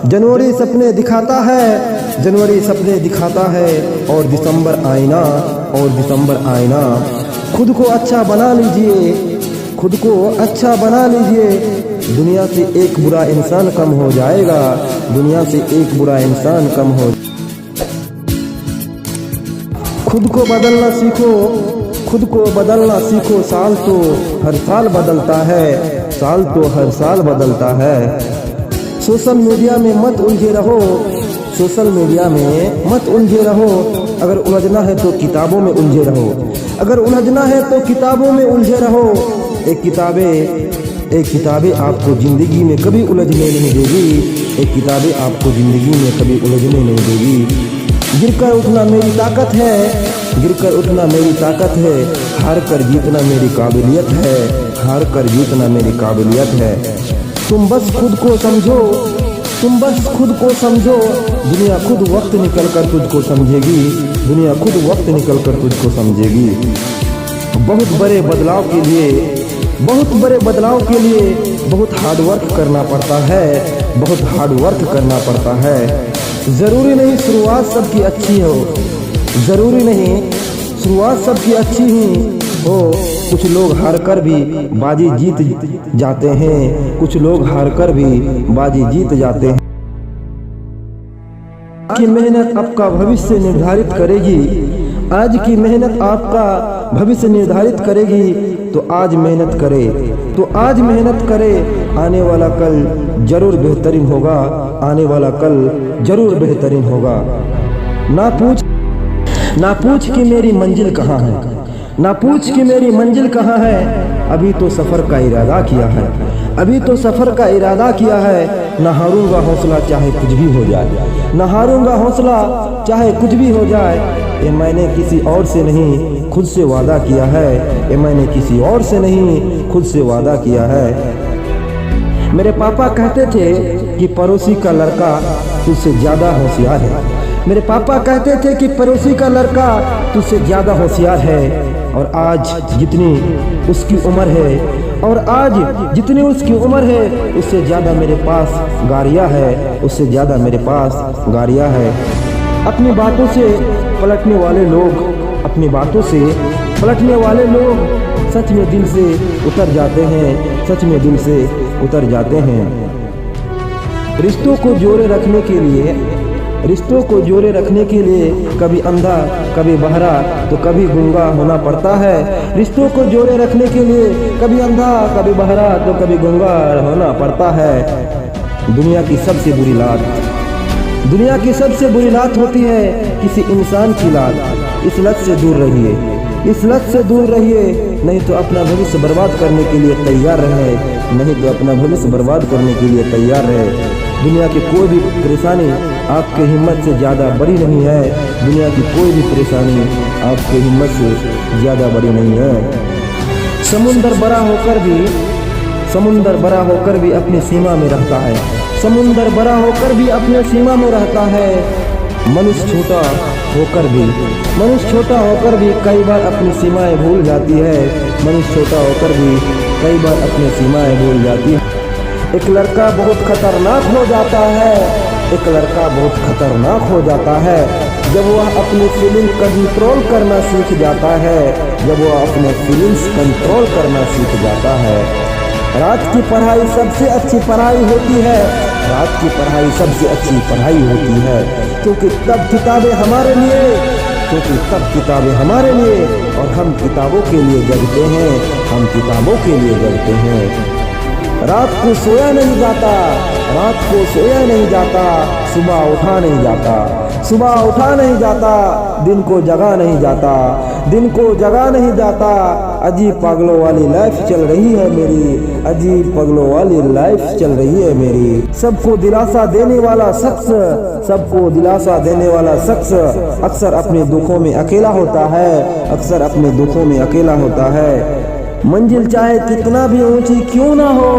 जनवरी सपने दिखाता है, जनवरी सपने दिखाता है, और दिसंबर आईना। खुद को अच्छा बना लीजिए, खुद को अच्छा बना लीजिए। दुनिया से एक बुरा इंसान कम हो जाएगा, दुनिया से एक बुरा इंसान कम हो। खुद को बदलना सीखो, खुद को बदलना सीखो। साल तो हर साल बदलता है, साल तो हर साल बदलता है। सोशल मीडिया में मत उलझे रहो, सोशल मीडिया में मत उलझे रहो। अगर उलझना है तो किताबों में उलझे रहो, अगर उलझना है तो किताबों में उलझे रहो। एक किताबें आपको ज़िंदगी में कभी उलझने नहीं देगी, एक किताबें आपको ज़िंदगी में कभी उलझने नहीं देगी। गिरकर उठना मेरी ताकत है, गिरकर उठना मेरी ताकत है। हार कर जीतना मेरी काबिलियत है, हार कर जीतना मेरी काबिलियत है। तुम बस खुद को समझो, तुम बस खुद को समझो। दुनिया खुद वक्त निकल कर तुझको समझेगी, दुनिया खुद वक्त निकल कर तुझको समझेगी। बहुत बड़े बदलाव के लिए, बहुत बड़े बदलाव के लिए बहुत हार्ड वर्क करना पड़ता है, बहुत हार्ड वर्क करना पड़ता है। ज़रूरी नहीं शुरुआत सबकी अच्छी हो, ज़रूरी नहीं शुरुआत सबकी अच्छी ही हो। कुछ लोग हार कर भी बाजी जीत जाते हैं, कुछ लोग हार कर भी बाजी जीत जाते हैं। की मेहनत आपका भविष्य निर्धारित करेगी, आज की मेहनत आपका भविष्य निर्धारित करेगी। तो आज मेहनत करे, तो आज मेहनत करे। आने वाला कल जरूर बेहतरीन होगा, आने वाला कल जरूर बेहतरीन होगा। ना पूछ कि मेरी मंजिल कहाँ है, ना पूछ कि मेरी मंजिल कहाँ है। अभी तो सफ़र का इरादा किया है, अभी तो सफ़र का इरादा किया है। ना हारूंगा हौसला चाहे कुछ भी हो जाए, ना हारूंगा हौसला चाहे कुछ भी हो जाए। ये मैंने किसी और से नहीं खुद से वादा किया है, ये मैंने किसी और से नहीं खुद से वादा किया है। मेरे पापा कहते थे कि पड़ोसी का लड़का तुझसे ज़्यादा होशियार है, मेरे पापा कहते थे कि पड़ोसी का लड़का तुझसे ज़्यादा होशियार है। और आज जितनी उसकी उम्र है, और आज जितनी उसकी उम्र है, उससे ज़्यादा मेरे पास गाड़ियाँ है, उससे ज़्यादा मेरे पास गाड़ियाँ है। अपनी बातों से पलटने वाले लोग, अपनी बातों से पलटने वाले लोग सच में दिल से उतर जाते हैं, सच में दिल से उतर जाते हैं। रिश्तों को जोड़े रखने के लिए, रिश्तों को जोड़े रखने के लिए कभी अंधा कभी बहरा तो कभी गूंगा होना पड़ता है। रिश्तों को जोड़े रखने के लिए कभी अंधा कभी बहरा तो कभी गूंगा होना पड़ता है। दुनिया की सबसे बुरी लात, दुनिया की सबसे बुरी लात होती है किसी इंसान की लात। इस लत से दूर रहिए, इस लत से दूर रहिए, नहीं तो अपना भविष्य बर्बाद करने के लिए तैयार रहे, नहीं तो अपना भविष्य बर्बाद करने के लिए तैयार रहे। दुनिया की कोई भी परेशानी आपके हिम्मत से ज़्यादा बड़ी नहीं है, दुनिया की कोई भी परेशानी आपके हिम्मत से ज़्यादा बड़ी नहीं है। समुंदर बड़ा होकर भी, समुंदर बड़ा होकर भी अपनी सीमा में रहता है, समुंदर बड़ा होकर भी अपने सीमा में रहता है। मनुष्य छोटा होकर भी, मनुष्य छोटा होकर भी कई बार अपनी सीमाएं भूल जाती है, मनुष्य छोटा होकर भी कई बार अपनी सीमाएं भूल जाती है। एक लड़का बहुत खतरनाक हो जाता है, एक लड़का बहुत खतरनाक हो जाता है जब वह अपनी फीलिंग कंट्रोल करना सीख जाता है, जब वह अपने फीलिंग्स कंट्रोल करना सीख जाता है। रात की पढ़ाई सबसे अच्छी पढ़ाई होती है, रात की पढ़ाई सबसे अच्छी पढ़ाई होती है, क्योंकि तब किताबें हमारे लिए, क्योंकि तब किताबें हमारे लिए, और हम किताबों के लिए जगते हैं, हम किताबों के लिए जगते हैं। रात को सोया नहीं जाता, रात को सोया नहीं जाता, सुबह उठा नहीं जाता, सुबह उठा नहीं जाता, दिन को जगा नहीं जाता, दिन को जगा नहीं जाता। अजीब पागलों वाली लाइफ चल रही है मेरी, अजीब पागलों वाली लाइफ चल रही है मेरी। सबको दिलासा देने वाला शख्स, सबको दिलासा देने वाला शख्स अक्सर अपने दुखों में अकेला होता है, अक्सर अपने दुखों में अकेला होता है। मंजिल चाहे कितना भी ऊंची क्यों ना हो,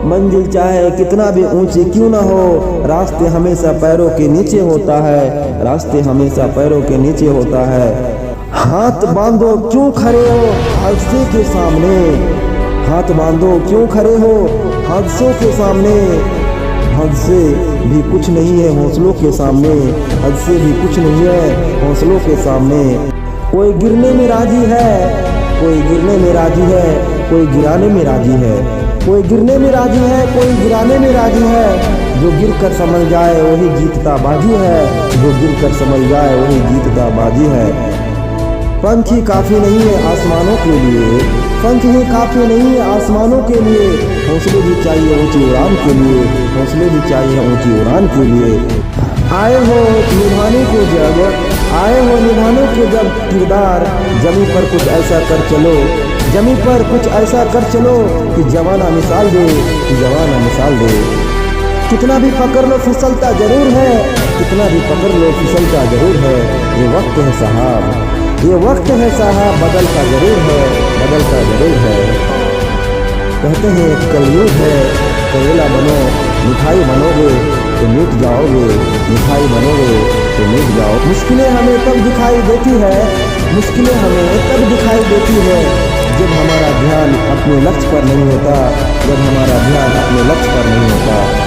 मंजिल चाहे कितना भी ऊंची क्यों ना हो, रास्ते हमेशा पैरों के नीचे होता है, रास्ते हमेशा पैरों के नीचे होता है। हाथ बांधो क्यों खड़े हो हादसे के सामने, हाथ बांधो क्यों खड़े हो हादसों के सामने। हद से भी कुछ नहीं है हौसलों के सामने, हद से भी कुछ नहीं है हौसलों के सामने। कोई गिरने में राजी है, कोई गिरने में राजी है, कोई गिराने में राजी है, कोई गिरने में राजी है, कोई गिराने में राजी है। जो गिर कर समझ जाए वही जीतता बाजी है, जो गिर कर समझ जाए वही जीतता बाजी है। पंख ही काफ़ी नहीं है आसमानों के लिए, पंख ही काफ़ी नहीं है आसमानों के लिए। हौसले भी चाहिए ऊंची उड़ान के लिए, हौसले भी चाहिए ऊंची उड़ान के लिए। आए हो निभाने को जब, आए हो निभाने के जब किरदार, जमी पर कुछ ऐसा कर चलो, जमी पर कुछ ऐसा कर चलो कि जवाना मिसाल दे, कि जवाना मिसाल दे। कितना भी पकड़ लो फिसलता जरूर है, कितना भी पकड़ लो फिसलता जरूर है। ये वक्त है साहब, ये वक्त है साहब, बदलता जरूर है, बदलता जरूर है। कहते हैं कलयुग है, करेला बनो, मिठाई बनोगे तो मीट जाओगे, मिठाई बनोगे तो मीट जाओ। मुश्किलें हमें तब दिखाई देती है, मुश्किलें हमें तब दिखाई देती है जब हमारा ध्यान अपने लक्ष्य पर नहीं होता, जब हमारा ध्यान अपने लक्ष्य पर नहीं होता।